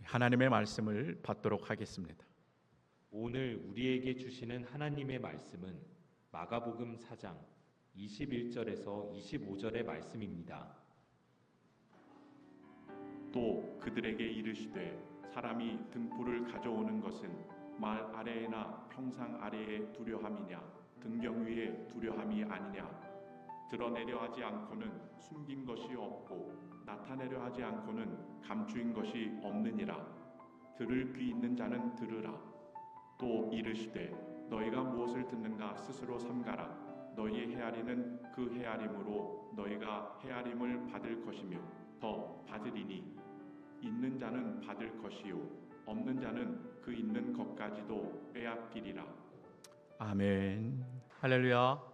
하나님의 말씀을 받도록 하겠습니다. 오늘 우리에게 주시는 하나님의 말씀은 마가복음 4장 21절에서 25절의 말씀입니다. 또 그들에게 이르시되 사람이 등불을 가져오는 것은 말 아래에나 평상 아래에 두려함이냐 등경 위에 두려함이 아니냐. 드러내려 하지 않고는 숨긴 것이 없고 나타내려 하지 않고는 감추인 것이 없느니라. 들을 귀 있는 자는 들으라. 또 이르시되 너희가 무엇을 듣는가 스스로 삼가라. 너희의 헤아리는 그 헤아림으로 너희가 헤아림을 받을 것이며 더 받으리니 있는 자는 받을 것이요 없는 자는 그 있는 것까지도 빼앗기리라. 아멘. 할렐루야.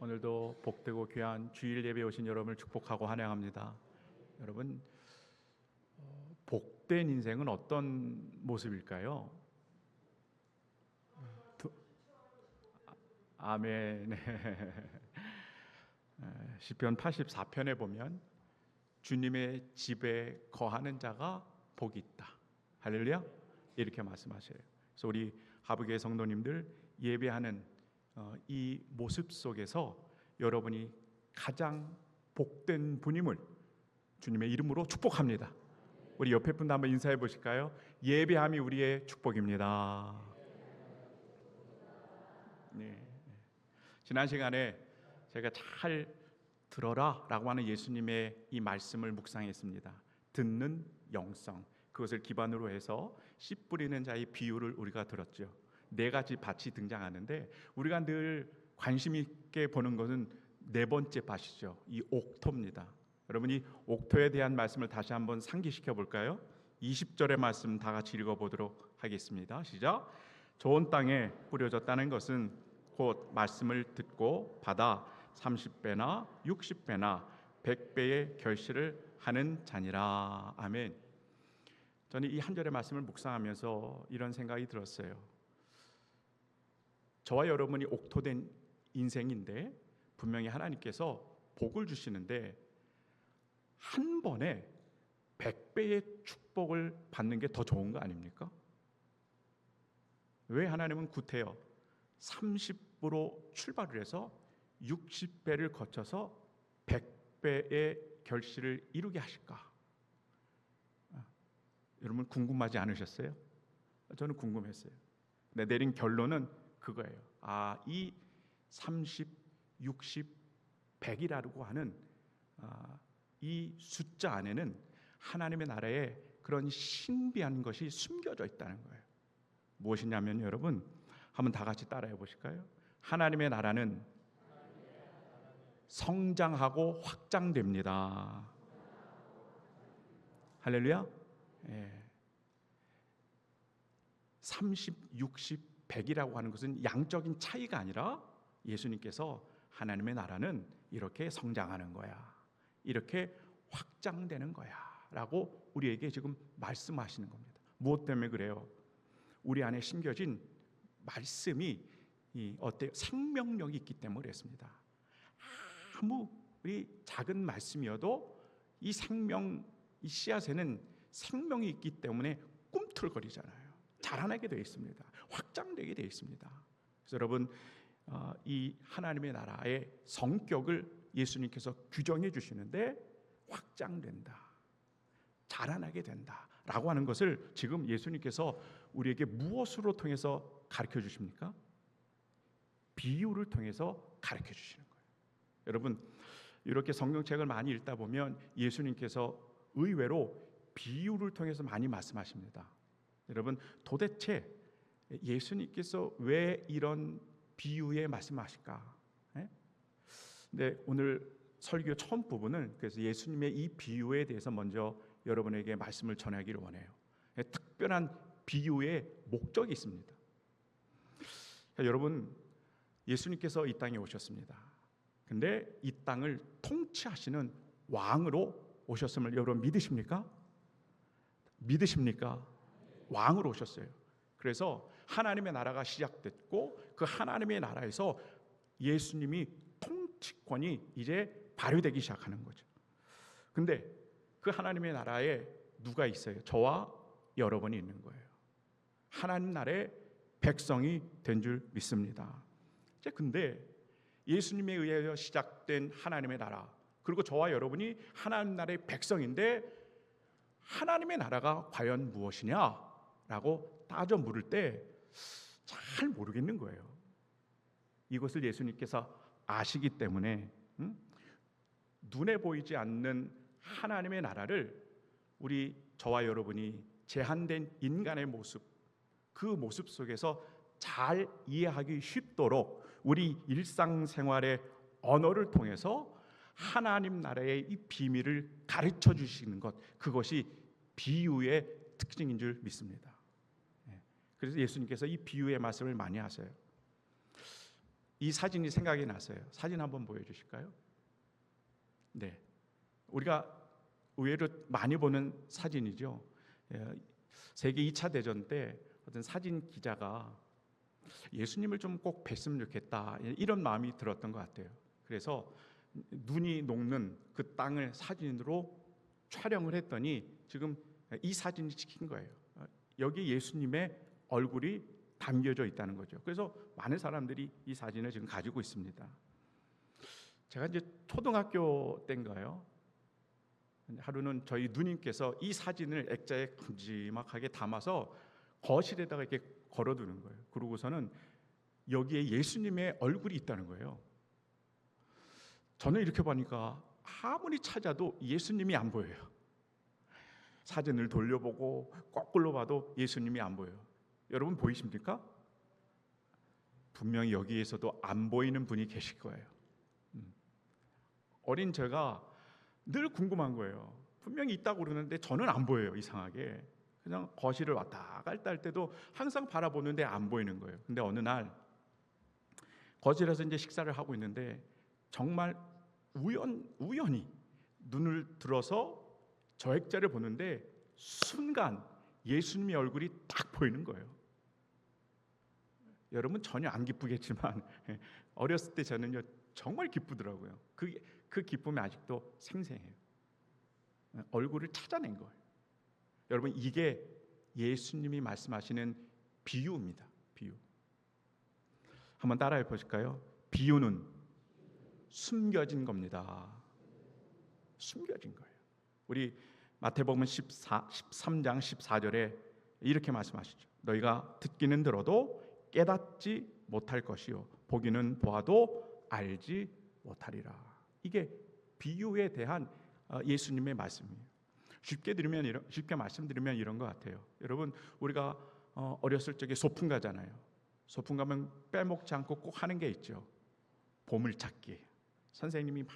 오늘도 복되고 귀한 주일 예배에 오신 여러분을 축복하고 환영합니다. 여러분, 복된 인생은 어떤 모습일까요? 아멘. 시편 84편에 보면 주님의 집에 거하는 자가 복이 있다. 할렐루야. 이렇게 말씀하셔요. 그래서 우리 하부교회 성도님들 예배하는 이 모습 속에서 여러분이 가장 복된 분임을 주님의 이름으로 축복합니다. 우리 옆에 분도 한번 인사해 보실까요? 예배함이 우리의 축복입니다. 네. 지난 시간에 제가 잘 들어라 라고 하는 예수님의 이 말씀을 묵상했습니다. 듣는 영성, 그것을 기반으로 해서 씨 뿌리는 자의 비유를 우리가 들었죠. 네 가지 밭이 등장하는데 우리가 늘 관심 있게 보는 것은 네 번째 밭이죠. 이 옥토입니다. 여러분이 옥토에 대한 말씀을 다시 한번 상기시켜 볼까요? 20절의 말씀 다 같이 읽어보도록 하겠습니다. 시작. 좋은 땅에 뿌려졌다는 것은 곧 말씀을 듣고 받아 30배나 60배나 100배의 결실을 하는 자니라. 아멘. 저는 이 한 절의 말씀을 묵상하면서 이런 생각이 들었어요. 저와 여러분이 옥토된 인생인데 분명히 하나님께서 복을 주시는데 한 번에 100배의 축복을 받는 게 더 좋은 거 아닙니까? 왜 하나님은 구태여 30으로 출발을 해서 60배를 거쳐서 100배의 결실을 이루게 하실까? 여러분 궁금하지 않으셨어요? 저는 궁금했어요. 근데 내린 결론은 그거예요. 이 30, 60, 100이라고 하는 이 숫자 안에는 하나님의 나라에 그런 신비한 것이 숨겨져 있다는 거예요. 무엇이냐면 여러분 한번 다 같이 따라해 보실까요? 하나님의 나라는 성장하고 확장됩니다. 할렐루야. 30, 60, 100이라고 하는 것은 양적인 차이가 아니라 예수님께서 하나님의 나라는 이렇게 성장하는 거야, 이렇게 확장되는 거야 라고 우리에게 지금 말씀하시는 겁니다. 무엇 때문에 그래요? 우리 안에 심겨진 말씀이 어때요? 생명력이 있기 때문에 그랬습니다. 아무리 작은 말씀이어도 이 생명, 이 씨앗에는 생명이 있기 때문에 꿈틀거리잖아요. 자라나게 되어 있습니다. 확장되게 되어 있습니다. 그래서 여러분 이 하나님의 나라의 성격을 예수님께서 규정해 주시는데 확장된다, 자라나게 된다 라고 하는 것을 지금 예수님께서 우리에게 무엇으로 통해서 가르쳐 주십니까? 비유를 통해서 가르쳐 주시는 거예요. 여러분 이렇게 성경책을 많이 읽다 보면 예수님께서 의외로 비유를 통해서 많이 말씀하십니다. 여러분 도대체 예수님께서 왜 이런 비유에 말씀하실까? 근데 오늘 설교 처음 부분은 그래서 예수님의 이 비유에 대해서 먼저 여러분에게 말씀을 전하기를 원해요. 특별한 비유의 목적이 있습니다. 여러분 예수님께서 이 땅에 오셨습니다. 근데 이 땅을 통치하시는 왕으로 오셨음을 여러분 믿으십니까? 믿으십니까? 왕으로 오셨어요. 그래서 하나님의 나라가 시작됐고 그 하나님의 나라에서 예수님이 통치권이 이제 발휘되기 시작하는 거죠. 근데 그 하나님의 나라에 누가 있어요? 저와 여러분이 있는 거예요. 하나님 나라의 백성이 된 줄 믿습니다. 근데 예수님에 의하여 시작된 하나님의 나라, 그리고 저와 여러분이 하나님 나라의 백성인데 하나님의 나라가 과연 무엇이냐라고 따져 물을 때 잘 모르겠는 거예요. 이것을 예수님께서 아시기 때문에 눈에 보이지 않는 하나님의 나라를 저와 여러분이 제한된 인간의 모습, 그 모습 속에서 잘 이해하기 쉽도록 우리 일상생활의 언어를 통해서 하나님 나라의 이 비밀을 가르쳐 주시는 것, 그것이 비유의 특징인 줄 믿습니다. 그래서 예수님께서 이 비유의 말씀을 많이 하세요. 이 사진이 생각이 났어요. 사진 한번 보여주실까요? 네, 우리가 의외로 많이 보는 사진이죠. 세계 2차 대전 때 어떤 사진 기자가 예수님을 좀 꼭 뵀으면 좋겠다, 이런 마음이 들었던 것 같아요. 그래서 눈이 녹는 그 땅을 사진으로 촬영을 했더니 지금 이 사진이 찍힌 거예요. 여기 예수님의 얼굴이 담겨져 있다는 거죠. 그래서 많은 사람들이 이 사진을 지금 가지고 있습니다. 제가 이제 초등학교 때인가요? 하루는 저희 누님께서 이 사진을 액자에 큼지막하게 담아서 거실에다가 이렇게 걸어두는 거예요. 그러고서는 여기에 예수님의 얼굴이 있다는 거예요. 저는 이렇게 보니까 아무리 찾아도 예수님이 안 보여요. 사진을 돌려보고 거꾸로 봐도 예수님이 안 보여요. 여러분 보이십니까? 분명히 여기에서도 안 보이는 분이 계실 거예요. 어린 제가 늘 궁금한 거예요. 분명히 있다고 그러는데 저는 안 보여요. 이상하게. 그냥 거실을 왔다 갔다 할 때도 항상 바라보는데 안 보이는 거예요. 근데 어느 날 거실에서 이제 식사를 하고 있는데 정말 우연히 눈을 들어서 저 액자를 보는데 순간 예수님의 얼굴이 딱 보이는 거예요. 여러분 전혀 안 기쁘겠지만 어렸을 때 저는요 정말 기쁘더라고요. 그 기쁨이 아직도 생생해요. 얼굴을 찾아낸 거예요. 여러분 이게 예수님이 말씀하시는 비유입니다. 비유. 한번 따라해 보실까요? 비유는 숨겨진 겁니다. 숨겨진 거예요. 우리 마태복음 13장 14절에 이렇게 말씀하시죠. 너희가 듣기는 들어도 깨닫지 못할 것이요 보기는 보아도 알지 못하리라. 이게 비유에 대한 예수님의 말씀이에요. 쉽게 말씀드리면 이런 것 같아요. 여러분 우리가 어렸을 적에 소풍 가잖아요. 소풍 가면 빼먹지 않고 꼭 하는 게 있죠. 보물찾기. 선생님이 막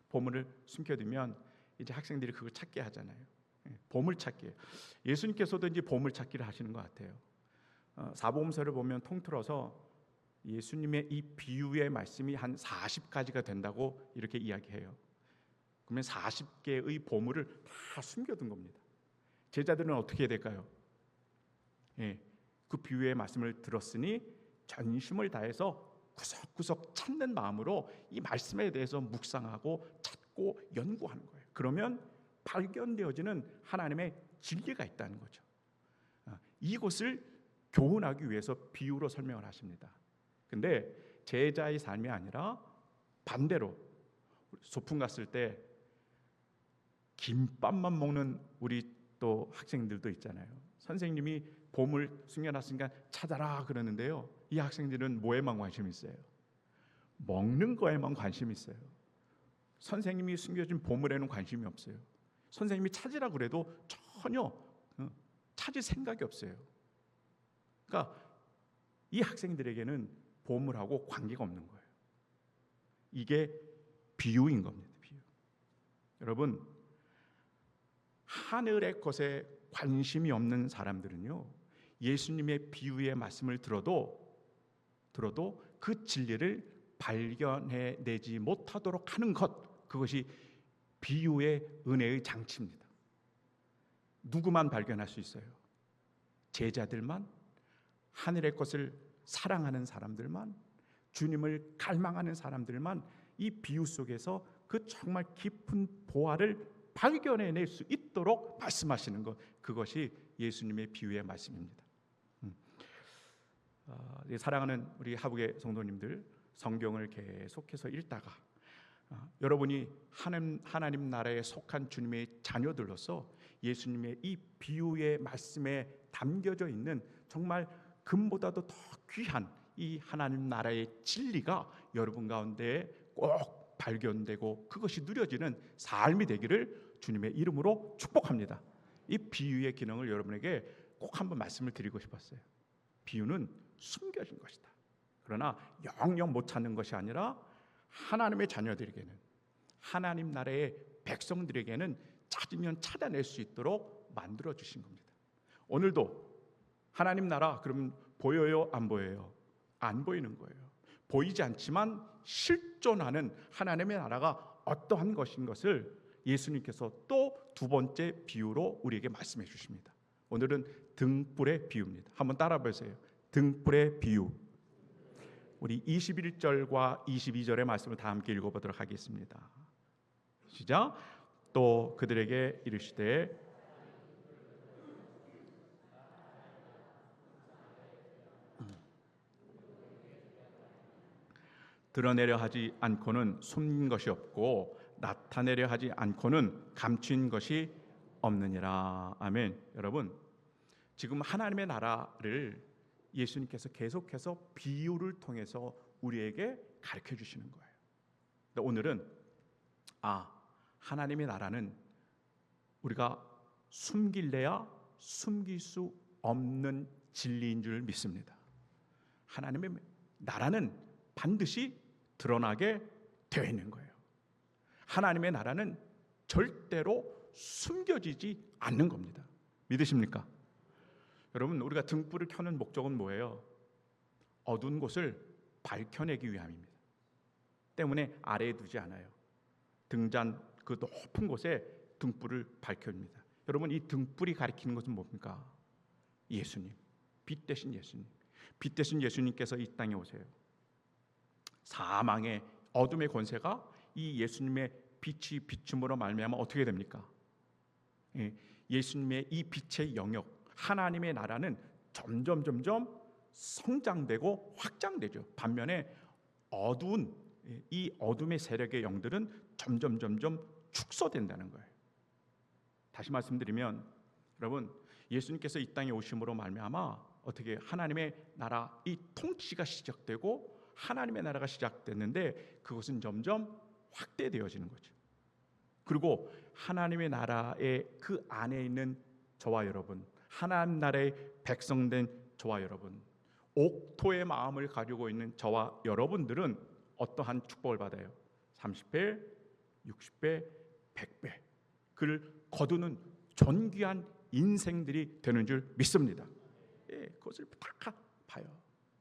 보물을 숨겨두면 이제 학생들이 그걸 찾게 하잖아요. 보물찾기. 예수님께서도 이제 보물찾기를 하시는 것 같아요. 사복음서를 보면 통틀어서 예수님의 이 비유의 말씀이 한 40가지가 된다고 이렇게 이야기해요. 그러면 40개의 보물을 다 숨겨둔 겁니다. 제자들은 어떻게 해야 될까요? 그 비유의 말씀을 들었으니 전심을 다해서 구석구석 찾는 마음으로 이 말씀에 대해서 묵상하고 찾고 연구하는 거예요. 그러면 발견되어지는 하나님의 진리가 있다는 거죠. 이것을 교훈하기 위해서 비유로 설명을 하십니다. 근데 제자의 삶이 아니라 반대로 소풍 갔을 때 김밥만 먹는 우리 또 학생들도 있잖아요. 선생님이 보물 숨겨놨으니까 찾아라 그러는데요. 이 학생들은 뭐에만 관심이 있어요? 먹는 거에만 관심이 있어요. 선생님이 숨겨진 보물에는 관심이 없어요. 선생님이 찾으라 그래도 전혀 찾을 생각이 없어요. 그러니까 이 학생들에게는 보물하고 관계가 없는 거예요. 이게 비유인 겁니다. 비유. 여러분 하늘의 것에 관심이 없는 사람들은요 예수님의 비유의 말씀을 들어도 그 진리를 발견해내지 못하도록 하는 것, 그것이 비유의 은혜의 장치입니다. 누구만 발견할 수 있어요? 제자들만, 하늘의 것을 사랑하는 사람들만, 주님을 갈망하는 사람들만 이 비유 속에서 그 정말 깊은 보화를 발견해낼 수 있도록 말씀하시는 것, 그것이 예수님의 비유의 말씀입니다. 사랑하는 우리 하북의 성도님들, 성경을 계속해서 읽다가 여러분이 하나님 나라에 속한 주님의 자녀들로서 예수님의 이 비유의 말씀에 담겨져 있는 정말 금보다도 더 귀한 이 하나님 나라의 진리가 여러분 가운데 꼭 발견되고 그것이 누려지는 삶이 되기를 주님의 이름으로 축복합니다. 이 비유의 기능을 여러분에게 꼭 한번 말씀을 드리고 싶었어요. 비유는 숨겨진 것이다. 그러나 영영 못 찾는 것이 아니라 하나님의 자녀들에게는, 하나님 나라의 백성들에게는 찾으면 찾아낼 수 있도록 만들어 주신 겁니다. 오늘도 하나님 나라 그러면 보여요, 안 보여요? 안 보이는 거예요. 보이지 않지만 실존하는 하나님의 나라가 어떠한 것인 것을 예수님께서 또 두 번째 비유로 우리에게 말씀해 주십니다. 오늘은 등불의 비유입니다. 한번 따라 보세요. 등불의 비유. 우리 21절과 22절의 말씀을 다 함께 읽어보도록 하겠습니다. 시작. 또 그들에게 이르시되 드러내려 하지 않고는 숨긴 것이 없고 나타내려 하지 않고는 감춘 것이 없느니라. 아멘. 여러분, 지금 하나님의 나라를 예수님께서 계속해서 비유를 통해서 우리에게 가르쳐 주시는 거예요. 근데 오늘은 하나님의 나라는 우리가 숨길래야 숨길 수 없는 진리인 줄 믿습니다. 하나님의 나라는 반드시 드러나게 되어 있는 거예요. 하나님의 나라는 절대로 숨겨지지 않는 겁니다. 믿으십니까? 여러분, 우리가 등불을 켜는 목적은 뭐예요? 어두운 곳을 밝혀내기 위함입니다. 때문에 아래에 두지 않아요. 등잔 그 높은 곳에 등불을 밝힙니다. 여러분, 이 등불이 가리키는 것은 뭡니까? 예수님, 빛 대신 예수님. 빛 대신 예수님께서 이 땅에 오세요. 사망의 어둠의 권세가 이 예수님의 빛이 비춤으로 말미암아 어떻게 됩니까? 예수님의 이 빛의 영역, 하나님의 나라는 점점 성장되고 확장되죠. 반면에 어두운 이 어둠의 세력의 영들은 점점 축소된다는 거예요. 다시 말씀드리면, 여러분, 예수님께서 이 땅에 오심으로 말미암아 어떻게 하나님의 나라 이 통치가 시작되고 하나님의 나라가 시작됐는데 그것은 점점 확대되어지는 거죠. 그리고 하나님의 나라의 그 안에 있는 저와 여러분, 하나님 나라의 백성된 저와 여러분, 옥토의 마음을 가지고 있는 저와 여러분들은 어떠한 축복을 받아요? 30배, 60배, 100배 그를 거두는 존귀한 인생들이 되는 줄 믿습니다. 그것을 다 봐요.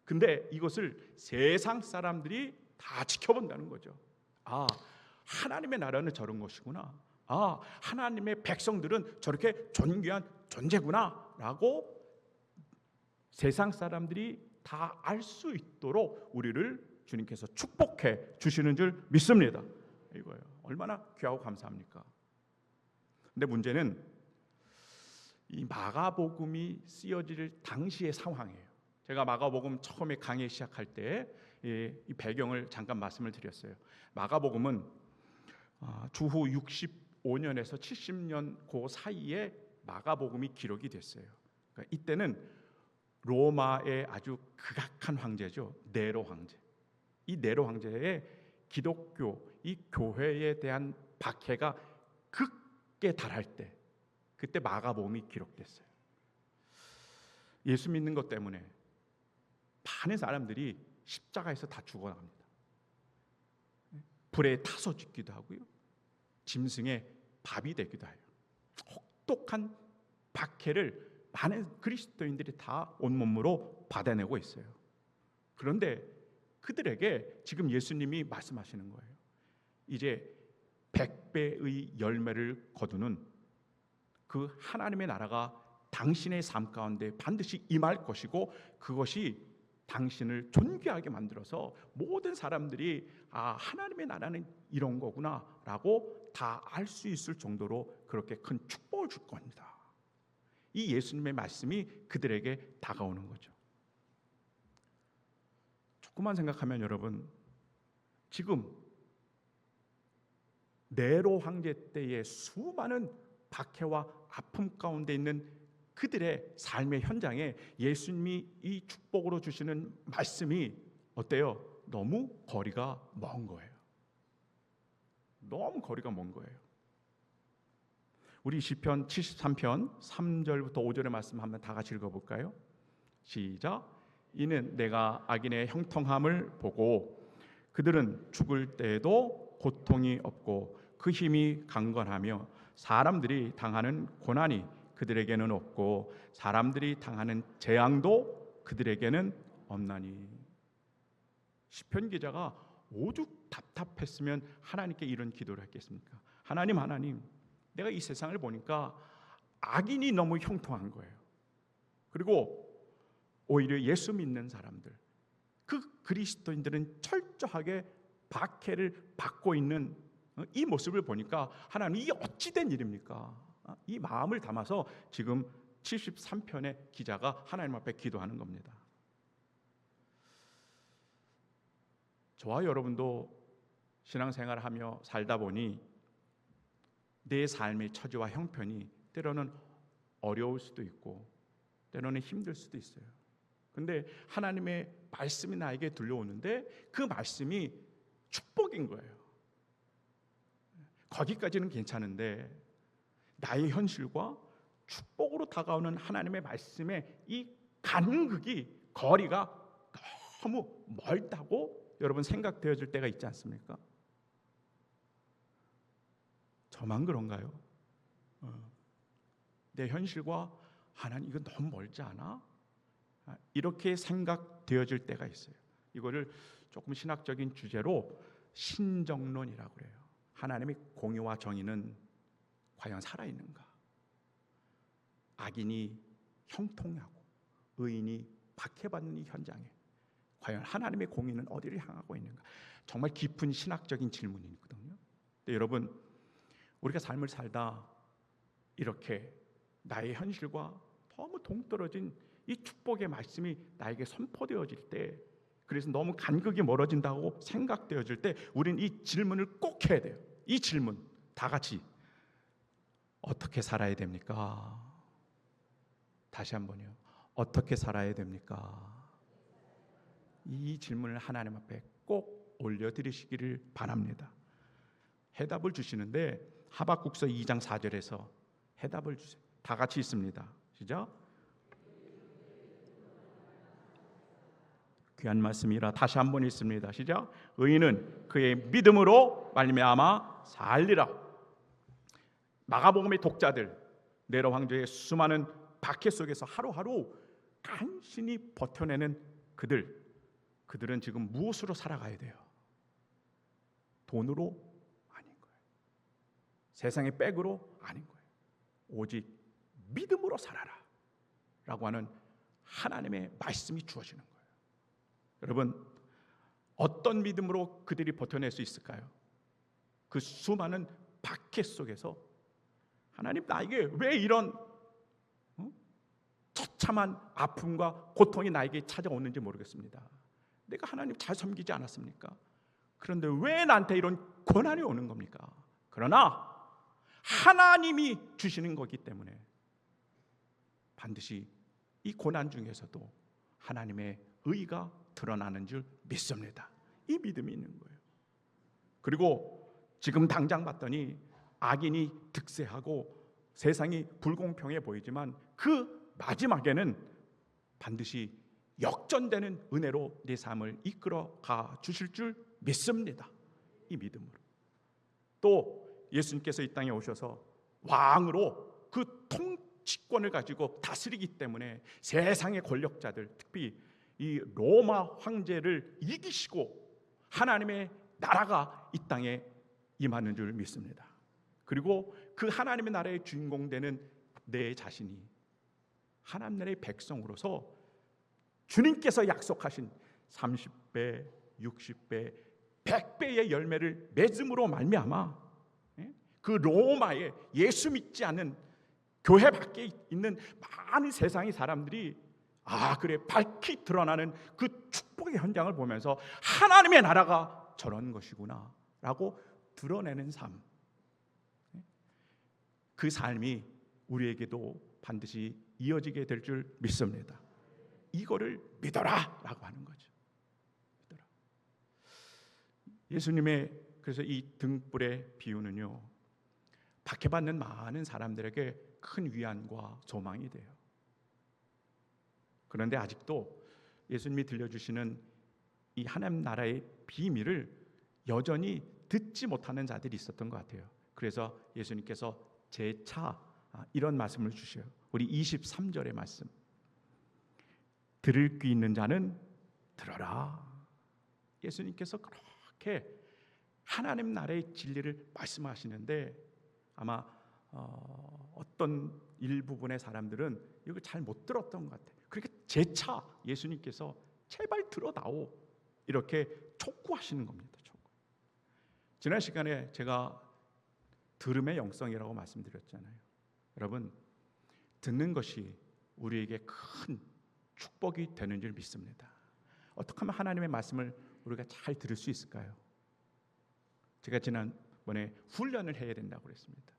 근데 이것을 세상 사람들이 다 지켜본다는 거죠. 하나님의 나라는 저런 것이구나. 하나님의 백성들은 저렇게 존귀한 존재구나 라고 세상 사람들이 다 알 수 있도록 우리를 주님께서 축복해 주시는 줄 믿습니다. 이거예요. 얼마나 귀하고 감사합니까? 근데 문제는 이 마가복음이 쓰여질 당시의 상황이에요. 제가 마가복음 처음에 강의 시작할 때 이 배경을 잠깐 말씀을 드렸어요. 마가복음은 주후 65년에서 70년 그 사이에 마가복음이 기록이 됐어요. 그러니까 이때는 로마의 아주 극악한 황제죠. 네로 황제. 이 네로 황제의 기독교, 이 교회에 대한 박해가 극에 달할 때, 그때 마가복음이 기록됐어요. 예수 믿는 것 때문에 많은 사람들이 십자가에서 다 죽어나갑니다. 불에 타서 죽기도 하고요, 짐승의 밥이 되기도 해요. 혹독한 박해를 많은 그리스도인들이 다 온몸으로 받아내고 있어요. 그런데 그들에게 지금 예수님이 말씀하시는 거예요. 이제 100배의 열매를 거두는 그 하나님의 나라가 당신의 삶 가운데 반드시 임할 것이고, 그것이 당신을 존귀하게 만들어서 모든 사람들이 하나님의 나라는 이런 거구나 라고 다 알 수 있을 정도로 그렇게 큰 축복을 줄 겁니다. 이 예수님의 말씀이 그들에게 다가오는 거죠. 조금만 생각하면 여러분, 지금 네로 황제 때의 수많은 박해와 아픔 가운데 있는 그들의 삶의 현장에 예수님이 이 축복으로 주시는 말씀이 어때요? 너무 거리가 먼 거예요. 너무 거리가 먼 거예요. 우리 시편 73편 3절부터 5절의 말씀 한번 다 같이 읽어볼까요? 시작. 이는 내가 악인의 형통함을 보고 그들은 죽을 때에도 고통이 없고 그 힘이 강건하며 사람들이 당하는 고난이 그들에게는 없고 사람들이 당하는 재앙도 그들에게는 없나니. 시편 기자가 오죽 답답했으면 하나님께 이런 기도를 했겠습니까? 하나님, 내가 이 세상을 보니까 악인이 너무 형통한 거예요. 그리고 오히려 예수 믿는 사람들, 그 그리스도인들은 철저하게 박해를 받고 있는 이 모습을 보니까 하나님, 이게 어찌된 일입니까? 이 마음을 담아서 지금 73편의 기자가 하나님 앞에 기도하는 겁니다. 저와 여러분도 신앙생활을 하며 살다 보니 내 삶의 처지와 형편이 때로는 어려울 수도 있고 때로는 힘들 수도 있어요. 근데 하나님의 말씀이 나에게 들려오는데 그 말씀이 축복인 거예요. 거기까지는 괜찮은데 나의 현실과 축복으로 다가오는 하나님의 말씀의 이 간극이, 거리가 너무 멀다고 여러분 생각되어질 때가 있지 않습니까? 저만 그런가요? 내 현실과 하나님, 이거 너무 멀지 않아? 이렇게 생각되어질 때가 있어요. 이거를 조금 신학적인 주제로 신정론이라고 그래요. 하나님의 공의와 정의는 과연 살아있는가? 악인이 형통하고 의인이 박해받는 이 현장에 과연 하나님의 공의는 어디를 향하고 있는가? 정말 깊은 신학적인 질문이거든요. 근데 여러분, 우리가 삶을 살다 이렇게 나의 현실과 너무 동떨어진 이 축복의 말씀이 나에게 선포되어질 때, 그래서 너무 간극이 멀어진다고 생각되어질 때 우리는 이 질문을 꼭 해야 돼요. 이 질문 다 같이 어떻게 살아야 됩니까? 다시 한번요. 어떻게 살아야 됩니까? 이 질문을 하나님 앞에 꼭 올려드리시기를 바랍니다. 해답을 주시는데 하박국서 2장 4절에서 해답을 주세요. 다 같이 있습니다. 시작. 귀한 말씀이라 다시 한번 있습니다. 시작. 의인은 그의 믿음으로 말미암아 살리라. 마가복음의 독자들, 네로 황제의 수많은 박해 속에서 하루하루 간신히 버텨내는 그들은 지금 무엇으로 살아가야 돼요? 돈으로? 아닌 거예요. 세상의 백으로? 아닌 거예요. 오직 믿음으로 살아라 라고 하는 하나님의 말씀이 주어지는 거예요. 여러분, 어떤 믿음으로 그들이 버텨낼 수 있을까요? 그 수많은 박해 속에서 하나님, 나에게 왜 이런 처참한 아픔과 고통이 나에게 찾아오는지 모르겠습니다. 내가 하나님 잘 섬기지 않았습니까? 그런데 왜 나한테 이런 고난이 오는 겁니까? 그러나 하나님이 주시는 거기 때문에 반드시 이 고난 중에서도 하나님의 의가 드러나는 줄 믿습니다. 이 믿음이 있는 거예요. 그리고 지금 당장 봤더니 악인이 득세하고 세상이 불공평해 보이지만 그 마지막에는 반드시 역전되는 은혜로 내 삶을 이끌어가 주실 줄 믿습니다. 이 믿음으로. 또 예수님께서 이 땅에 오셔서 왕으로 그 통치권을 가지고 다스리기 때문에 세상의 권력자들, 특히 이 로마 황제를 이기시고 하나님의 나라가 이 땅에 임하는 줄 믿습니다. 그리고 그 하나님의 나라의 주인공 되는 내 자신이 하나님 나라의 백성으로서 주님께서 약속하신 30배, 60배, 100배의 열매를 맺음으로 말미암아 그 로마의 예수 믿지 않는 교회 밖에 있는 많은 세상의 사람들이 그래 밝히 드러나는 그 축복의 현장을 보면서 하나님의 나라가 저런 것이구나 라고 드러내는 삶, 그 삶이 우리에게도 반드시 이어지게 될 줄 믿습니다. 이거를 믿어라 라고 하는 거죠. 믿어라. 예수님의 그래서 이 등불의 비유는요, 박해받는 많은 사람들에게 큰 위안과 소망이 돼요. 그런데 아직도 예수님이 들려주시는 이 하나님 나라의 비밀을 여전히 듣지 못하는 자들이 있었던 것 같아요. 그래서 예수님께서 재차 이런 말씀을 주셔요. 우리 23절의 말씀, 들을 귀 있는 자는 들어라. 예수님께서 그렇게 하나님 나라의 진리를 말씀하시는데 아마 어떤 일부분의 사람들은 이걸 잘 못 들었던 것 같아요. 그렇게 재차 예수님께서 제발 들어다오 이렇게 촉구하시는 겁니다. 촉구. 지난 시간에 제가 들음의 영성이라고 말씀드렸잖아요. 여러분, 듣는 것이 우리에게 큰 축복이 되는 줄 믿습니다. 어떻게 하면 하나님의 말씀을 우리가 잘 들을 수 있을까요? 제가 지난번에 훈련을 해야 된다고 그랬습니다.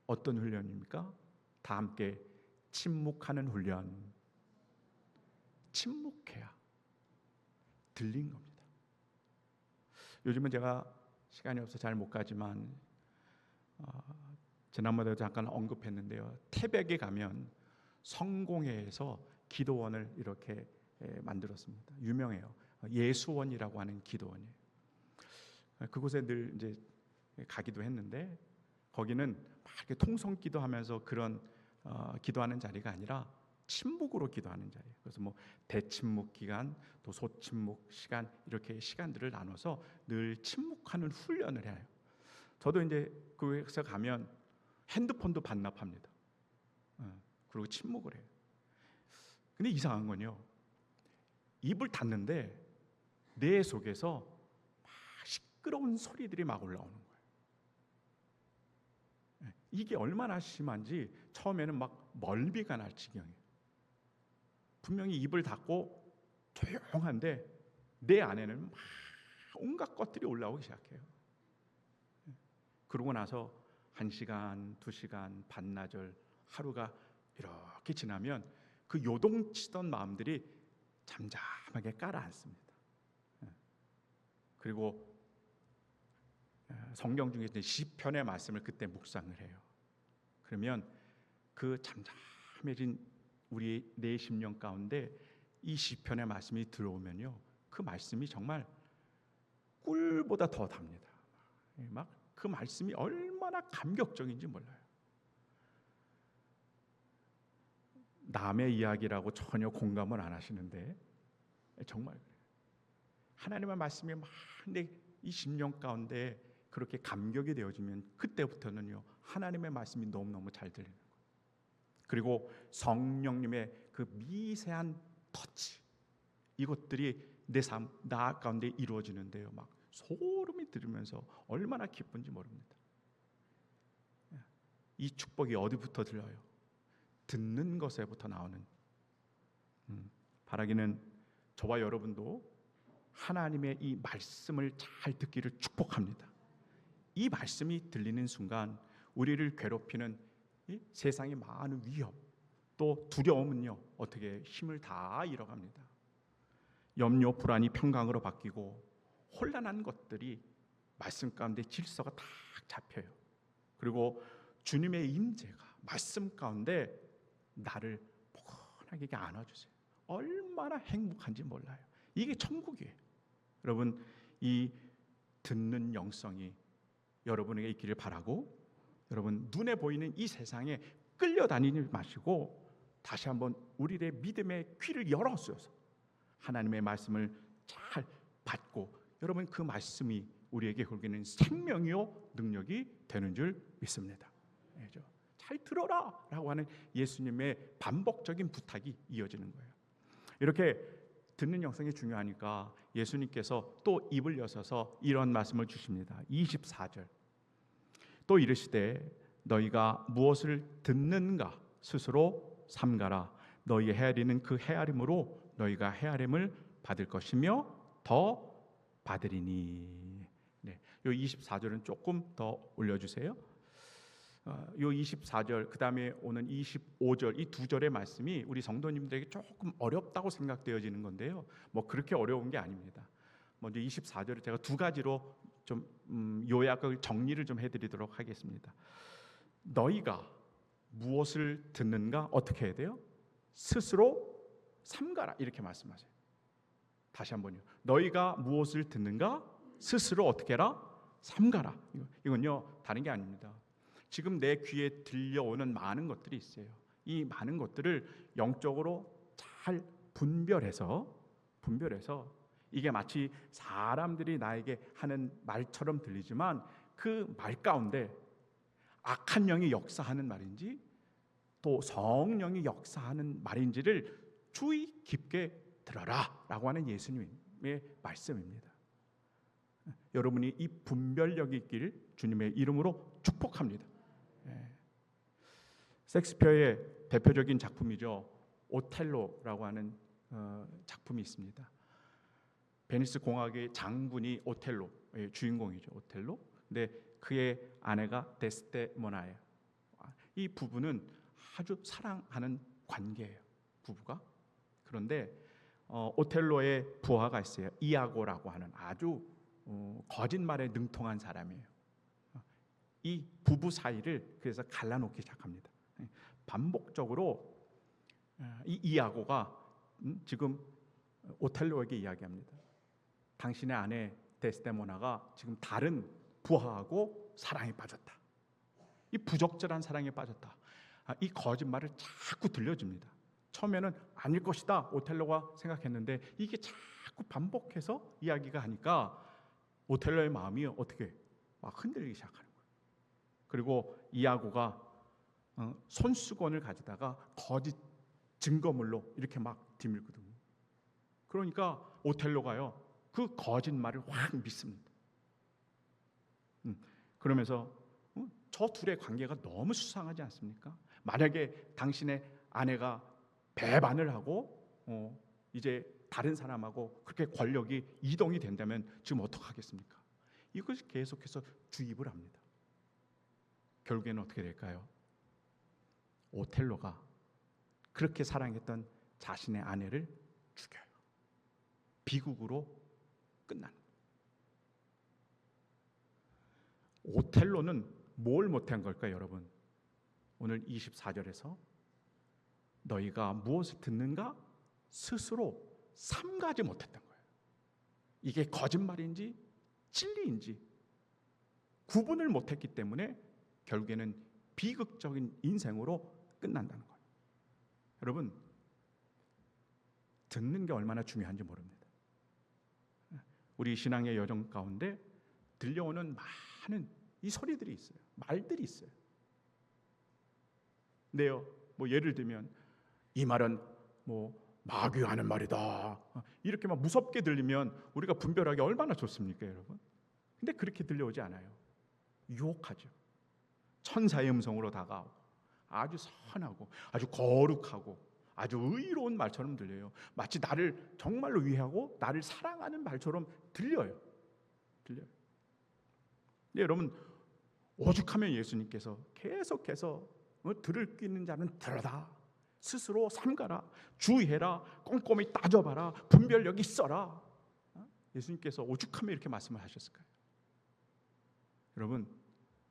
어떤 훈련입니까? 다 함께 침묵하는 훈련. 침묵해야 들린 겁니다. 요즘은 제가 시간이 없어서 잘 못 가지만 지난번에도 잠깐 언급했는데요. 태백에 가면 성공회에서 기도원을 이렇게 만들었습니다. 유명해요. 예수원이라고 하는 기도원이에요. 그곳에 늘 이제 가기도 했는데 거기는 막 이렇게 통성 기도하면서 그런 기도하는 자리가 아니라 침묵으로 기도하는 자리예요. 그래서 뭐 대침묵 기간, 또 소침묵 시간 이렇게 시간들을 나눠서 늘 침묵하는 훈련을 해요. 저도 이제 그곳에 가면 핸드폰도 반납합니다. 그리고 침묵을 해요. 근데 이상한 건요, 입을 닫는데 뇌 속에서 막 시끄러운 소리들이 막 올라오는 거예요. 이게 얼마나 심한지 처음에는 막 멀미가 날 지경이에요. 분명히 입을 닫고 조용한데 내 안에는 막 온갖 것들이 올라오기 시작해요. 그러고 나서 1시간, 2시간, 반나절, 하루가 이렇게 지나면 그 요동치던 마음들이 잠잠하게 깔아앉습니다. 그리고 성경 중에 시편의 말씀을 그때 묵상을 해요. 그러면 그 잠잠해진 우리 내 심령 가운데 이 시편의 말씀이 들어오면요, 그 말씀이 정말 꿀보다 더 답니다. 막 그 말씀이 얼마나 감격적인지 몰라요. 남의 이야기라고 전혀 공감을 안 하시는데 정말 그래요. 하나님의 말씀이 막 내 이 심령 가운데 그렇게 감격이 되어지면 그때부터는요, 하나님의 말씀이 너무너무 잘 들리는 거예요. 그리고 성령님의 그 미세한 터치, 이것들이 내 삶, 나 가운데 이루어지는데요, 막 소름이 들으면서 얼마나 기쁜지 모릅니다. 이 축복이 어디부터 들려요? 듣는 것에부터 나오는. 바라기는 저와 여러분도 하나님의 이 말씀을 잘 듣기를 축복합니다. 이 말씀이 들리는 순간 우리를 괴롭히는 이 세상의 많은 위협, 또 두려움은요, 어떻게 힘을 다 잃어갑니다. 염려, 불안이 평강으로 바뀌고 혼란한 것들이 말씀 가운데 질서가 딱 잡혀요. 그리고 주님의 임재가 말씀 가운데 나를 포근하게 안아주세요. 얼마나 행복한지 몰라요. 이게 천국이에요. 여러분, 이 듣는 영성이 여러분에게 있기를 바라고, 여러분 눈에 보이는 이 세상에 끌려다니지 마시고 다시 한번 우리의 믿음의 귀를 열어주셔서 하나님의 말씀을 잘 받고, 여러분 그 말씀이 우리에게 걸기는 생명이요 능력이 되는 줄 믿습니다. 잘 들어라 라고 하는 예수님의 반복적인 부탁이 이어지는 거예요. 이렇게 듣는 영성이 중요하니까 예수님께서 또 입을 여셔서 이런 말씀을 주십니다. 24절, 또 이르시되 너희가 무엇을 듣는가 스스로 삼가라. 너희 헤아리는 그 헤아림으로 너희가 헤아림을 받을 것이며 더 받으리니. 네, 요 24절은 조금 더 올려주세요. 요 24절 그 다음에 오는 25절 이 두 절의 말씀이 우리 성도님들에게 조금 어렵다고 생각되어지는 건데요. 뭐 그렇게 어려운 게 아닙니다. 먼저 24절을 제가 두 가지로 좀 요약을 정리를 좀 해드리도록 하겠습니다. 너희가 무엇을 듣는가 어떻게 해야 돼요? 스스로 삼가라 이렇게 말씀하세요. 다시 한번요. 너희가 무엇을 듣는가 스스로 어떻게 해라? 삼가라. 이건요 다른 게 아닙니다. 지금 내 귀에 들려오는 많은 것들이 있어요. 이 많은 것들을 영적으로 잘 분별해서 이게 마치 사람들이 나에게 하는 말처럼 들리지만 그 말 가운데 악한 영이 역사하는 말인지 또 성령이 역사하는 말인지를 주의 깊게 들어라 라고 하는 예수님의 말씀입니다. 여러분이 이 분별력이 있기를 주님의 이름으로 축복합니다. 셰익스피어의 대표적인 작품이죠. 오텔로라고 하는 작품이 있습니다. 베니스 공학의 장군이 오텔로의 주인공이죠. 오텔로. 근데 그의 아내가 데스데모나예요. 이 부부는 아주 사랑하는 관계예요. 부부가. 그런데 오텔로의 부하가 있어요. 이아고라고 하는 아주 거짓말에 능통한 사람이에요. 이 부부 사이를 그래서 갈라놓기 시작합니다. 반복적으로 이 이아고가 지금 오텔로에게 이야기합니다. 당신의 아내 데스데모나가 지금 다른 부하하고 사랑에 빠졌다. 이 부적절한 사랑에 빠졌다. 이 거짓말을 자꾸 들려줍니다. 처음에는 아닐 것이다 오텔로가 생각했는데 이게 자꾸 반복해서 이야기가 하니까 오텔로의 마음이 어떻게 막 흔들리기 시작하는 거예요. 그리고 이아고가 손수건을 가져다가 거짓 증거물로 이렇게 막 뒤밀거든요. 그러니까 오텔로가요 그 거짓말을 확 믿습니다. 그러면서 저 둘의 관계가 너무 수상하지 않습니까? 만약에 당신의 아내가 배반을 하고 이제 다른 사람하고 그렇게 권력이 이동이 된다면 지금 어떡하겠습니까? 이것을 계속해서 주입을 합니다. 결국에는 어떻게 될까요? 오텔로가 그렇게 사랑했던 자신의 아내를 죽여요. 비극으로 끝납니다. 오텔로는 뭘 못한 걸까요, 여러분? 오늘 24절에서 너희가 무엇을 듣는가 스스로 삼가지 못했던 거예요. 이게 거짓말인지 진리인지 구분을 못했기 때문에 결국에는 비극적인 인생으로 끝난다는 거예요. 여러분, 듣는 게 얼마나 중요한지 모릅니다. 우리 신앙의 여정 가운데 들려오는 많은 이 소리들이 있어요. 말들이 있어요. 네요. 뭐 예를 들면 이 말은 뭐 마귀가 하는 말이다. 이렇게 막 무섭게 들리면 우리가 분별하기 얼마나 좋습니까, 여러분? 근데 그렇게 들려오지 않아요. 유혹하죠. 천사의 음성으로 다가오고 아주 선하고 아주 거룩하고 아주 의로운 말처럼 들려요. 마치 나를 정말로 위하고 나를 사랑하는 말처럼 들려요. 근데 여러분, 오죽하면 예수님께서 계속해서 들을 끼 있는 자는 들어라, 스스로 삼가라, 주의해라, 꼼꼼히 따져봐라, 분별력이 있어라. 예수님께서 오죽하면 이렇게 말씀을 하셨을까요? 여러분,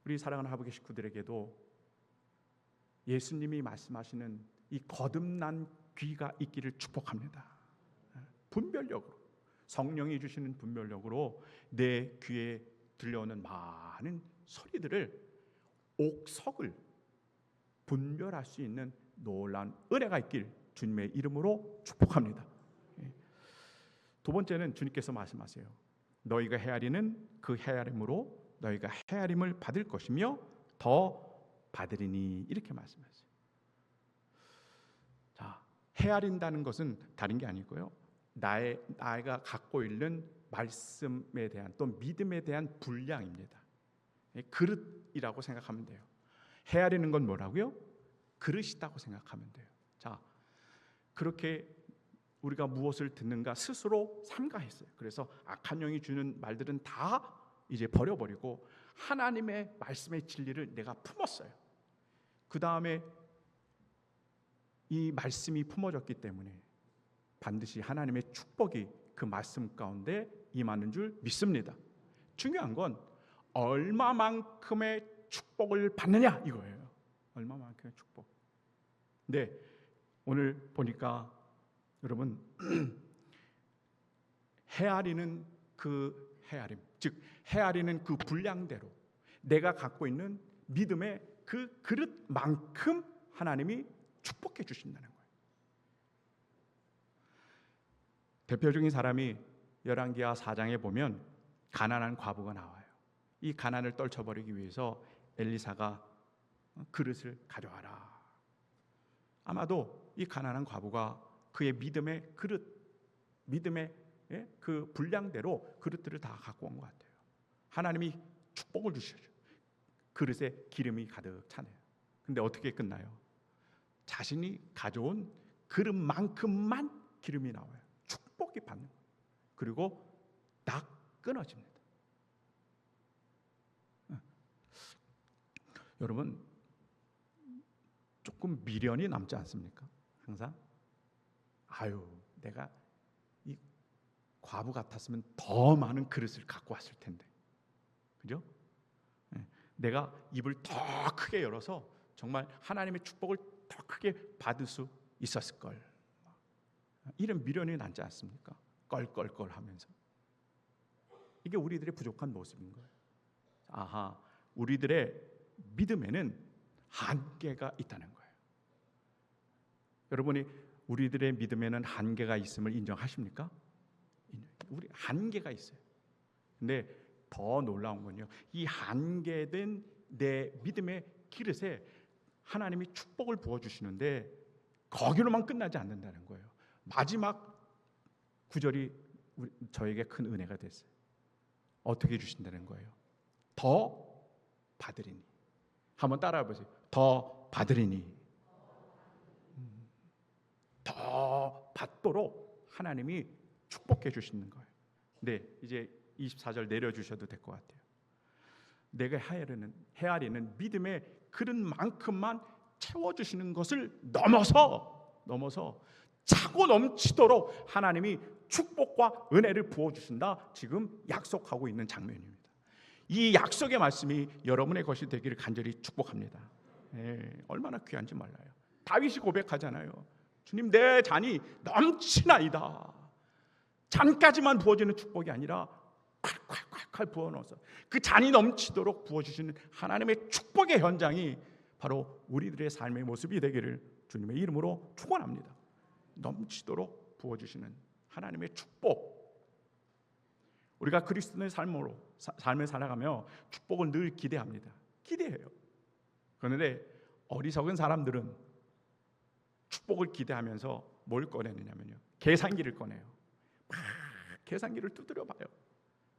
우리 사랑하는 하부교 식구들에게도 예수님이 말씀하시는 이 거듭난 귀가 있기를 축복합니다. 분별력으로, 성령이 주시는 분별력으로 내 귀에 들려오는 많은 소리들을 옥석을 분별할 수 있는 놀라운 은혜가 있길 주님의 이름으로 축복합니다. 두 번째는 주님께서 말씀하세요. 너희가 헤아리는 그 헤아림으로 너희가 헤아림을 받을 것이며 더 받으리니, 이렇게 말씀하세요. 자, 헤아린다는 것은 다른 게 아니고요, 나가 갖고 있는 말씀에 대한 또 믿음에 대한 분량입니다. 그릇이라고 생각하면 돼요. 헤아리는 건 뭐라고요? 그릇이다고 생각하면 돼요. 자, 그렇게 우리가 무엇을 듣는가 스스로 삼가했어요. 그래서 악한 영이 주는 말들은 다 이제 버려버리고 하나님의 말씀의 진리를 내가 품었어요. 그 다음에 이 말씀이 품어졌기 때문에 반드시 하나님의 축복이 그 말씀 가운데 임하는 줄 믿습니다. 중요한 건 얼마만큼의 축복을 받느냐 이거예요. 얼마만큼의 축복. 근데 오늘 보니까 여러분 헤아리는 그 헤아림, 즉 헤아리는 그 분량대로 내가 갖고 있는 믿음의 그 그릇만큼 하나님이 축복해 주신다는 거예요. 대표적인 사람이 열왕기하 4장에 보면 가난한 과부가 나와요. 이 가난을 떨쳐버리기 위해서 엘리사가 그릇을 가져와라. 아마도 이 가난한 과부가 그의 믿음의 그릇, 믿음의 그 분량대로 그릇들을 다 갖고 온 것 같아요. 하나님이 축복을 주시죠. 그릇에 기름이 가득 차네요. 근데 어떻게 끝나요? 자신이 가져온 그릇만큼만 기름이 나와요. 축복이 받는 거예요. 그리고 딱 끊어집니다. 여러분 조금 미련이 남지 않습니까? 항상 아유 내가 이 과부 같았으면 더 많은 그릇을 갖고 왔을 텐데, 그죠? 내가 입을 더 크게 열어서 정말 하나님의 축복을 더 크게 받을 수 있었을 걸. 이런 미련이 남지 않습니까? 껄껄껄 하면서. 이게 우리들의 부족한 모습인 거예요. 아하, 우리들의 믿음에는 한계가 있다는 거예요. 여러분이 우리들의 믿음에는 한계가 있음을 인정하십니까? 우리 한계가 있어요. 근데 더 놀라운 건요, 이 한계된 내 믿음의 그릇에 하나님이 축복을 부어주시는데 거기로만 끝나지 않는다는 거예요. 마지막 구절이 저에게 큰 은혜가 됐어요. 어떻게 주신다는 거예요? 더 받으리니. 한번 따라해 보세요. 더 받으리니. 더 받도록 하나님이 축복해 주시는 거예요. 네, 이제 24절 내려주셔도 될 것 같아요. 내가 헤아리는 믿음의 그릇만큼만 채워주시는 것을 넘어서 차고 넘치도록 하나님이 축복과 은혜를 부어주신다, 지금 약속하고 있는 장면입니다. 이 약속의 말씀이 여러분의 것이 되기를 간절히 축복합니다. 얼마나 귀한지 몰라요. 다윗이 고백하잖아요. 주님, 내 잔이 넘치나이다. 잔까지만 부어지는 축복이 아니라 콸콸콸콸 부어넣어서 그 잔이 넘치도록 부어주시는 하나님의 축복의 현장이 바로 우리들의 삶의 모습이 되기를 주님의 이름으로 축원합니다. 넘치도록 부어주시는 하나님의 축복. 우리가 그리스도의 삶을 살아가며 축복을 늘 기대합니다. 기대해요. 그런데 어리석은 사람들은 축복을 기대하면서 뭘 꺼내느냐면요, 계산기를 꺼내요. 막 계산기를 두드려 봐요.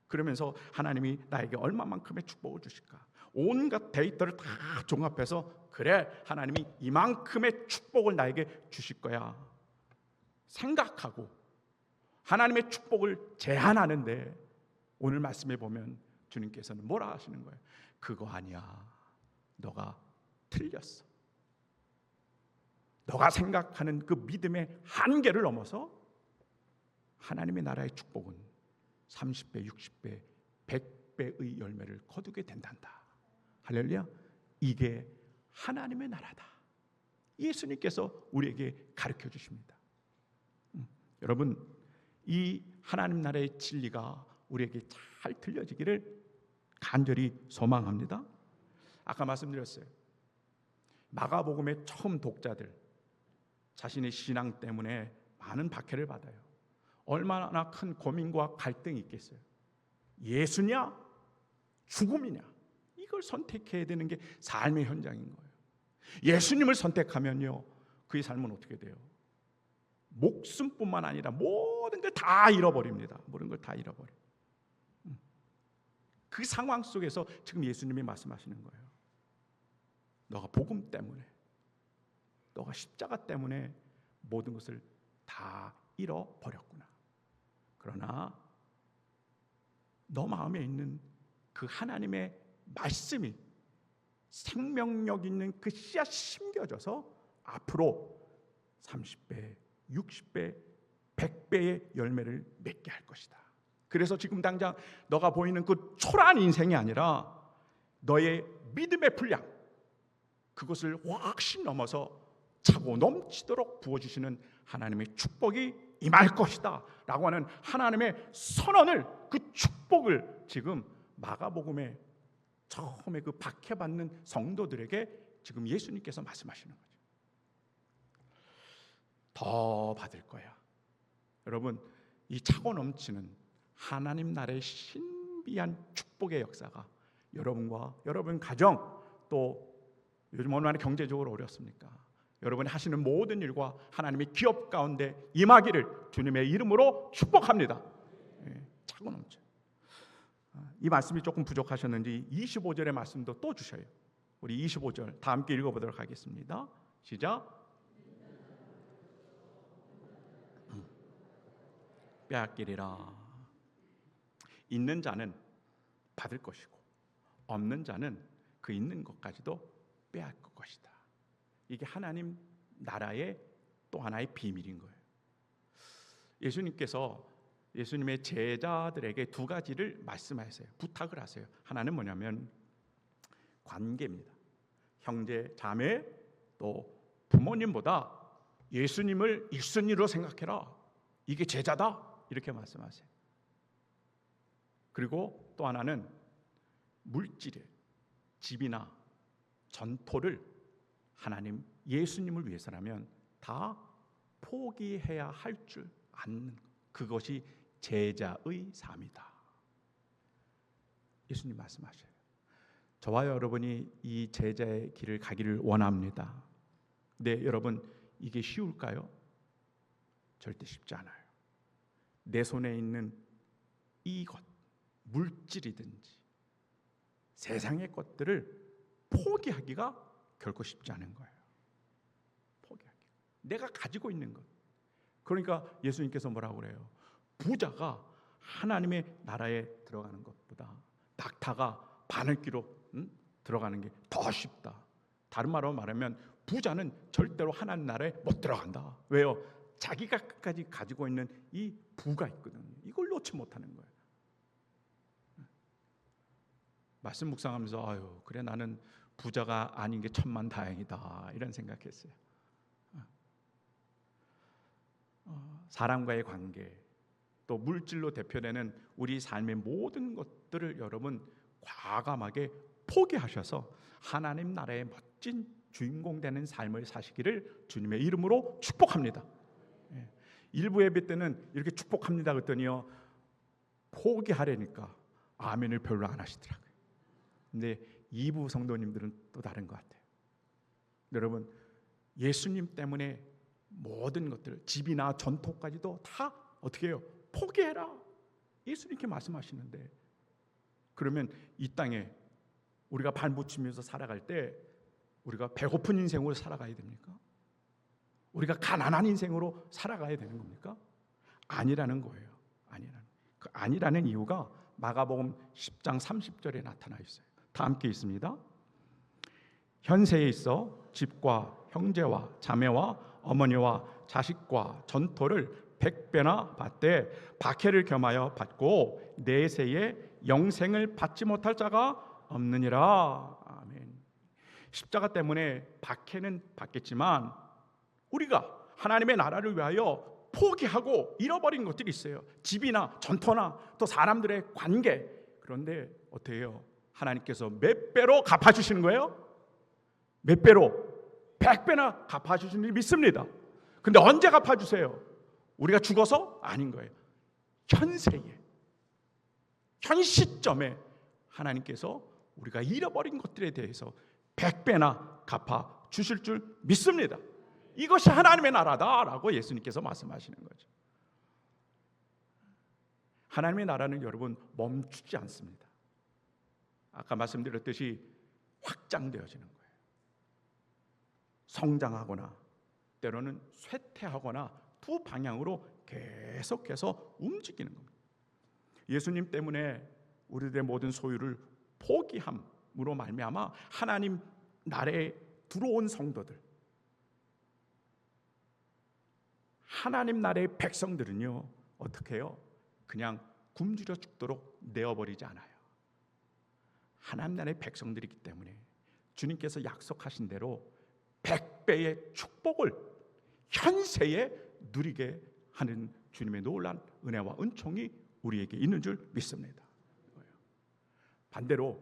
그러면서 하나님이 나에게 얼마만큼의 축복을 주실까? 온갖 데이터를 다 종합해서 그래, 하나님이 이만큼의 축복을 나에게 주실 거야 생각하고 하나님의 축복을 제한하는데, 오늘 말씀에 보면 주님께서는 뭐라 하시는 거예요? 그거 아니야. 너가 틀렸어. 너가 생각하는 그 믿음의 한계를 넘어서 하나님의 나라의 축복은 30배, 60배, 100배의 열매를 거두게 된단다. 할렐루야. 이게 하나님의 나라다. 예수님께서 우리에게 가르쳐 주십니다. 여러분, 이 하나님 나라의 진리가 우리에게 잘 들려지기를 간절히 소망합니다. 아까 말씀드렸어요. 마가복음의 처음 독자들, 자신의 신앙 때문에 많은 박해를 받아요. 얼마나 큰 고민과 갈등이 있겠어요. 예수냐 죽음이냐, 이걸 선택해야 되는 게 삶의 현장인 거예요. 예수님을 선택하면요, 그의 삶은 어떻게 돼요? 목숨뿐만 아니라 모든 걸 다 잃어버립니다. 모든 걸 다 잃어버려. 그 상황 속에서 지금 예수님이 말씀하시는 거예요. 너가 복음 때문에 너가 십자가 때문에 모든 것을 다 잃어버렸구나. 그러나 너 마음에 있는 그 하나님의 말씀이 생명력 있는 그 씨앗이 심겨져서 앞으로 30배, 60배, 100배의 열매를 맺게 할 것이다. 그래서 지금 당장 너가 보이는 그 초라한 인생이 아니라 너의 믿음의 분량, 그것을 훨씬 넘어서 차고 넘치도록 부어주시는 하나님의 축복이 임할 것이다 라고 하는 하나님의 선언을, 그 축복을 지금 마가복음에 처음에 그 박해받는 성도들에게 지금 예수님께서 말씀하시는 거죠. 더 받을 거야. 여러분, 이 차고 넘치는 하나님 나라의 신비한 축복의 역사가 여러분과 여러분 가정, 또 요즘 얼마나 경제적으로 어렵습니까? 여러분이 하시는 모든 일과 하나님의 기업 가운데 임하기를 주님의 이름으로 축복합니다. 차고 넘쳐. 이 말씀이 조금 부족하셨는지 25절의 말씀도 또 주셔요. 우리 25절 다 함께 읽어보도록 하겠습니다. 시작. 빼앗기리라. 있는 자는 받을 것이고 없는 자는 그 있는 것까지도 빼앗을 것이다. 이게 하나님 나라의 또 하나의 비밀인 거예요. 예수님께서 예수님의 제자들에게 두 가지를 말씀하세요. 부탁을 하세요. 하나는 뭐냐면 관계입니다. 형제, 자매, 또 부모님보다 예수님을 1순위로 생각해라. 이게 제자다. 이렇게 말씀하세요. 그리고 또 하나는 물질에 집이나 전토를 하나님 예수님을 위해서라면 다 포기해야 할 줄 아는, 그것이 제자의 삶이다. 예수님 말씀하셔요. 저와 여러분이 이 제자의 길을 가기를 원합니다. 네, 여러분, 이게 쉬울까요? 절대 쉽지 않아요. 내 손에 있는 이것, 물질이든지 세상의 것들을 포기하기가 결코 쉽지 않은 거예요. 포기하기. 내가 가지고 있는 것. 그러니까 예수님께서 뭐라고 그래요? 부자가 하나님의 나라에 들어가는 것보다 낙타가 바늘귀로 들어가는 게 더 쉽다. 다른 말로 말하면 부자는 절대로 하나님 나라에 못 들어간다. 왜요? 자기가 끝까지 가지고 있는 이 부가 있거든요. 이걸 놓지 못하는 거예요. 말씀 묵상하면서 아유, 그래 나는 부자가 아닌 게 천만다행이다 이런 생각했어요. 사람과의 관계, 또 물질로 대표되는 우리 삶의 모든 것들을 여러분 과감하게 포기하셔서 하나님 나라의 멋진 주인공 되는 삶을 사시기를 주님의 이름으로 축복합니다. 일부 예배 때는 이렇게 축복합니다 그랬더니요, 포기하려니까 아멘을 별로 안 하시더라고요. 근데 2부 성도님들은 또 다른 것 같아요. 여러분, 예수님 때문에 모든 것들, 집이나 전토까지도 다 어떻게 해요? 포기해라. 예수님께 말씀하시는데, 그러면 이 땅에 우리가 발붙이면서 살아갈 때 우리가 배고픈 인생으로 살아가야 됩니까? 우리가 가난한 인생으로 살아가야 되는 겁니까? 아니라는 거예요. 그 아니라는 이유가 마가복음 10장 30절에 나타나 있어요. 다 함께 있습니다. 현세에 있어 집과 형제와 자매와 어머니와 자식과 전토를 100배나 받되 박해를 겸하여 받고 내세에 영생을 받지 못할 자가 없느니라. 아멘. 십자가 때문에 박해는 받겠지만 우리가 하나님의 나라를 위하여 포기하고 잃어버린 것들이 있어요. 집이나 전토나 또 사람들의 관계. 그런데 어떻게 해요? 하나님께서 몇 배로 갚아주시는 거예요? 몇 배로? 100배나 갚아주시는 줄 믿습니다. 근데 언제 갚아주세요? 우리가 죽어서? 아닌 거예요. 현세에, 현 시점에 하나님께서 우리가 잃어버린 것들에 대해서 100배나 갚아주실 줄 믿습니다. 이것이 하나님의 나라다라고 예수님께서 말씀하시는 거죠. 하나님의 나라는 여러분 멈추지 않습니다. 아까 말씀드렸듯이 확장되어지는 거예요. 성장하거나 때로는 쇠퇴하거나 두 방향으로 계속해서 움직이는 겁니다. 예수님 때문에 우리들의 모든 소유를 포기함으로 말미암아 하나님 나라에 들어온 성도들, 하나님 나라의 백성들은요 어떻게 해요? 그냥 굶주려 죽도록 내어버리지 않아요. 하나님 나라의 백성들이기 때문에 주님께서 약속하신 대로 100배의 축복을 현세에 누리게 하는 주님의 놀라운 은혜와 은총이 우리에게 있는 줄 믿습니다. 반대로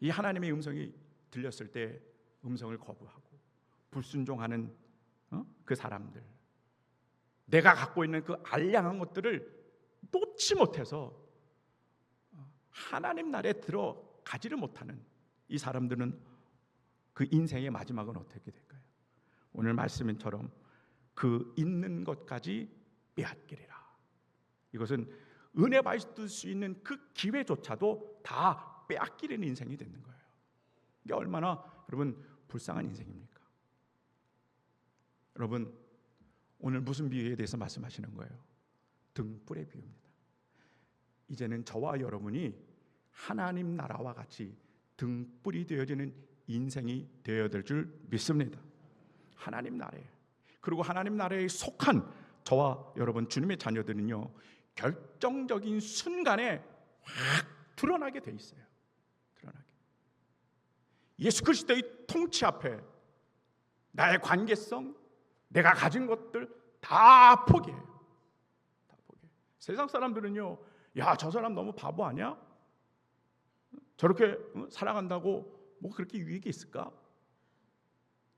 이 하나님의 음성이 들렸을 때 음성을 거부하고 불순종하는 그 사람들, 내가 갖고 있는 그 알량한 것들을 놓지 못해서 하나님 나라에 들어가지를 못하는 이 사람들은 그 인생의 마지막은 어떻게 될까요? 오늘 말씀처럼 그 있는 것까지 빼앗기리라. 이것은 은혜 받을 수 있는 그 기회조차도 다 빼앗기는 인생이 되는 거예요. 이게 얼마나 여러분 불쌍한 인생입니까? 여러분 오늘 무슨 비유에 대해서 말씀하시는 거예요? 등불의 비유입니다. 이제는 저와 여러분이 하나님 나라와 같이 등불이 되어지는 인생이 되어야 될 줄 믿습니다. 하나님 나라에, 그리고 하나님 나라에 속한 저와 여러분 주님의 자녀들은요 결정적인 순간에 확 드러나게 돼 있어요. 드러나게. 예수 그리스도의 통치 앞에 나의 관계성, 내가 가진 것들 다 포기해요. 다 포기해요. 세상 사람들은요, 야, 저 사람 너무 바보 아니야? 저렇게 살아간다고 뭐 그렇게 유익이 있을까?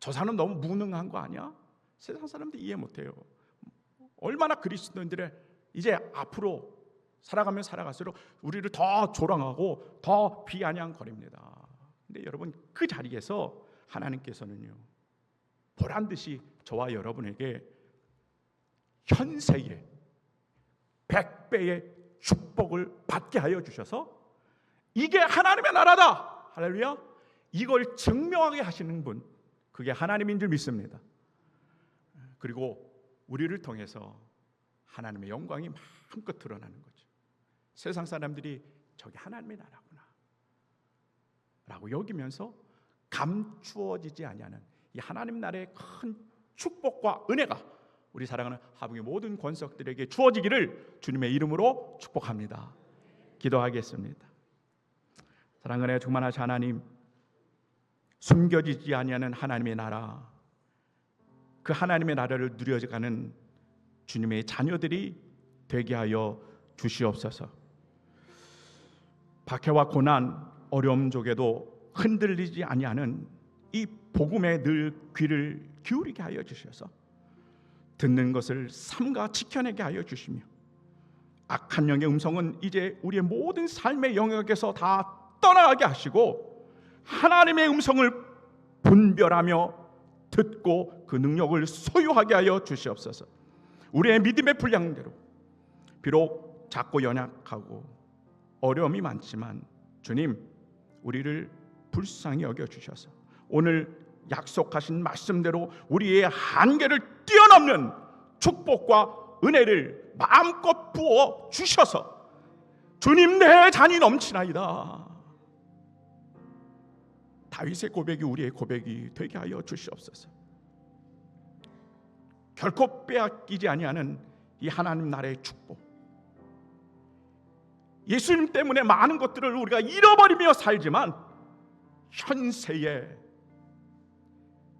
저 사람 너무 무능한 거 아니야? 세상 사람들 이해 못해요. 얼마나 그리스도인들의 이제 앞으로 살아가면 살아갈수록 우리를 더 조롱하고 더 비아냥거립니다. 근데 여러분 그 자리에서 하나님께서는요 보란듯이 저와 여러분에게 현세에 100배의 축복을 받게 하여 주셔서 이게 하나님의 나라다, 할렐루야, 이걸 증명하게 하시는 분, 그게 하나님인 줄 믿습니다. 그리고 우리를 통해서 하나님의 영광이 마음껏 드러나는 거죠. 세상 사람들이 저게 하나님의 나라구나 라고 여기면서 감추어지지 아니하는 이 하나님 나라의 큰 축복과 은혜가 우리 사랑하는 하북의 모든 권속들에게 주어지기를 주님의 이름으로 축복합니다. 기도하겠습니다. 사랑하는 충만하신 하나님, 숨겨지지 아니하는 하나님의 나라, 그 하나님의 나라를 누려가는 주님의 자녀들이 되게 하여 주시옵소서. 박해와 고난, 어려움 속에도 흔들리지 아니하는 이 복음에 늘 귀를 기울이게 하여 주셔서 듣는 것을 삼가 지켜내게 하여 주시며 악한 영의 음성은 이제 우리의 모든 삶의 영역에서 다 떠나가게 하시고 하나님의 음성을 분별하며 듣고 그 능력을 소유하게 하여 주시옵소서. 우리의 믿음의 분량대로 비록 작고 연약하고 어려움이 많지만 주님 우리를 불쌍히 여겨주셔서 오늘 약속하신 말씀대로 우리의 한계를 뛰어넘는 축복과 은혜를 마음껏 부어 주셔서 주님 내 잔이 넘치나이다, 다윗의 고백이 우리의 고백이 되게 하여 주시옵소서. 결코 빼앗기지 아니하는 이 하나님 나라의 축복, 예수님 때문에 많은 것들을 우리가 잃어버리며 살지만 현세에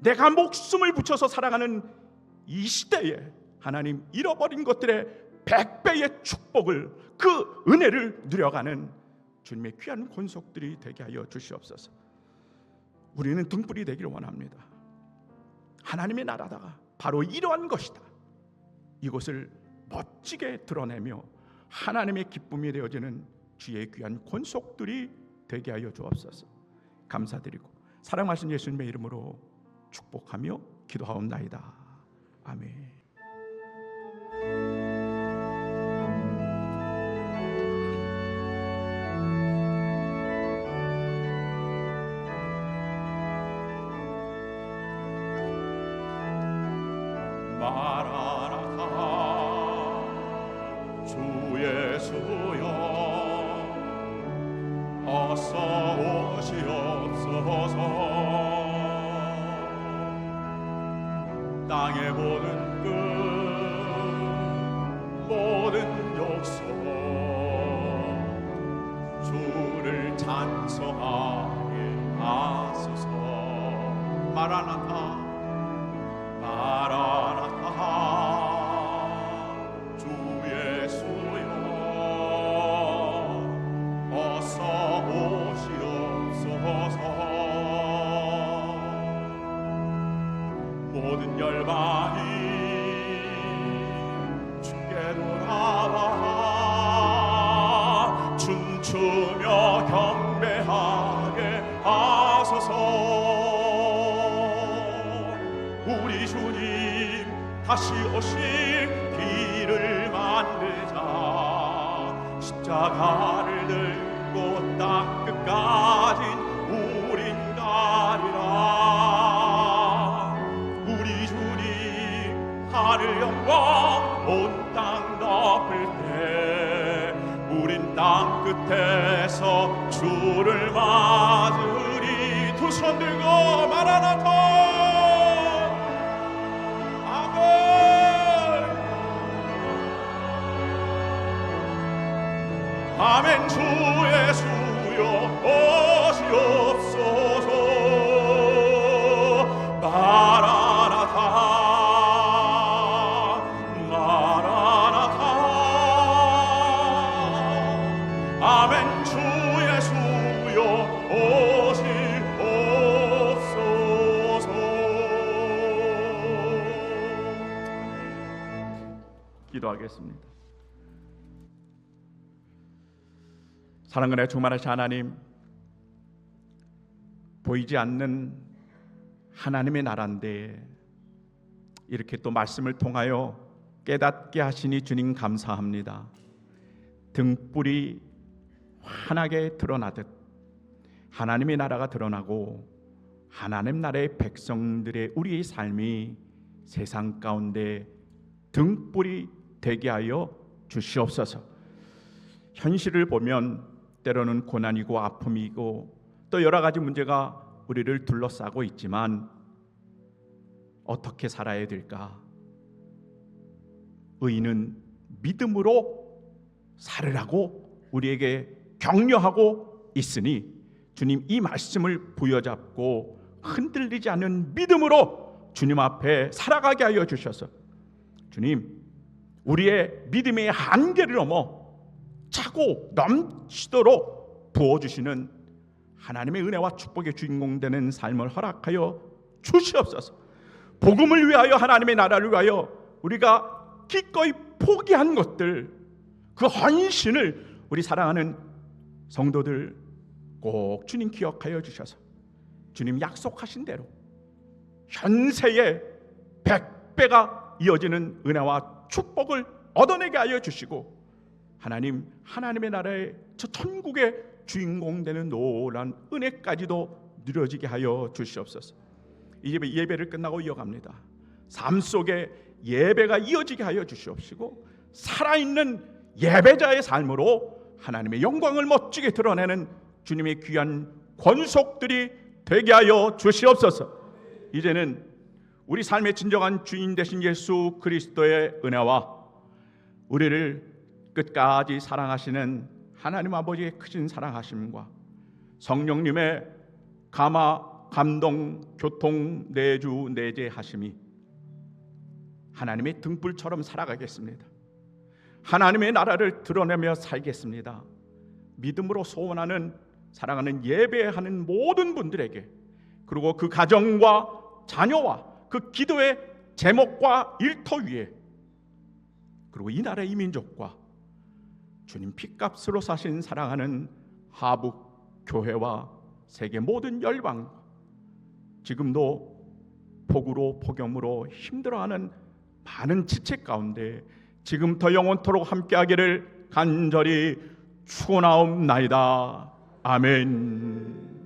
내가 목숨을 붙여서 살아가는 이 시대에 하나님 잃어버린 것들의 100배의 축복을, 그 은혜를 누려가는 주님의 귀한 권속들이 되게 하여 주시옵소서. 우리는 등불이 되기를 원합니다. 하나님의 나라다가 바로 이러한 것이다, 이것을 멋지게 드러내며 하나님의 기쁨이 되어지는 주의 귀한 권속들이 되게 하여 주옵소서. 감사드리고 사랑하신 예수님의 이름으로 축복하며 기도하옵나이다. 아멘. 땅의 모든 끝 모든 역사 주를 찬송하게 하소서. 마라나타 마라나타 주 예수여 어서 오시옵소서. 모든 열방이 주께 돌아와 춤추며 경배하게 하소서. 우리 주님 다시 오실 길을 만들자. 십자가를 들고 땅 끝까지 우린 가리라. 우리 주님 하늘 영광 온 땅 덮을 때 우린 땅 끝에서 주를 맞으리. 두 손 들고 마라나타 아멘. 아멘. 주 예수여 오시옵소서. 마라나타 마라나타 아멘. 주 예수여 오시옵소서. 기도하겠습니다. 사랑하는 충만하신 하나님, 보이지 않는 하나님의 나라인데 이렇게 또 말씀을 통하여 깨닫게 하시니 주님 감사합니다. 등불이 환하게 드러나듯 하나님의 나라가 드러나고 하나님 나라의 백성들의 우리의 삶이 세상 가운데 등불이 되게 하여 주시옵소서. 현실을 보면 때로는 고난이고 아픔이고 또 여러 가지 문제가 우리를 둘러싸고 있지만 어떻게 살아야 될까? 의인은 믿음으로 살으라고 우리에게 격려하고 있으니 주님 이 말씀을 부여잡고 흔들리지 않는 믿음으로 주님 앞에 살아가게 하여 주셔서 주님 우리의 믿음의 한계를 넘어 차고 넘치도록 부어주시는 하나님의 은혜와 축복의 주인공 되는 삶을 허락하여 주시옵소서. 복음을 위하여 하나님의 나라를 위하여 우리가 기꺼이 포기한 것들 그 헌신을 우리 사랑하는 성도들 꼭 주님 기억하여 주셔서 주님 약속하신 대로 현세에 100배가 이어지는 은혜와 축복을 얻어내게 하여 주시고 하나님의 나라의 저 천국의 주인공 되는 노란 은혜까지도 누려지게 하여 주시옵소서. 이제 예배를 끝나고 이어갑니다. 삶 속에 예배가 이어지게 하여 주시옵시고 살아있는 예배자의 삶으로 하나님의 영광을 멋지게 드러내는 주님의 귀한 권속들이 되게 하여 주시옵소서. 이제는 우리 삶의 진정한 주인 되신 예수 그리스도의 은혜와 우리를 끝까지 사랑하시는 하나님 아버지의 크신 사랑하심과 성령님의 감화, 감동, 교통, 내주, 내재하심이 하나님의 등불처럼 살아가겠습니다. 하나님의 나라를 드러내며 살겠습니다. 믿음으로 소원하는 사랑하는 예배하는 모든 분들에게 그리고 그 가정과 자녀와 그 기도의 제목과 일터 위에 그리고 이 나라의 이민족과 주님 피값으로 사신 사랑하는 하북 교회와 세계 모든 열방 지금도 폭우로 폭염으로 힘들어하는 많은 지체 가운데 지금부터 영원토록 함께하기를 간절히 축원하옵나이다. 아멘.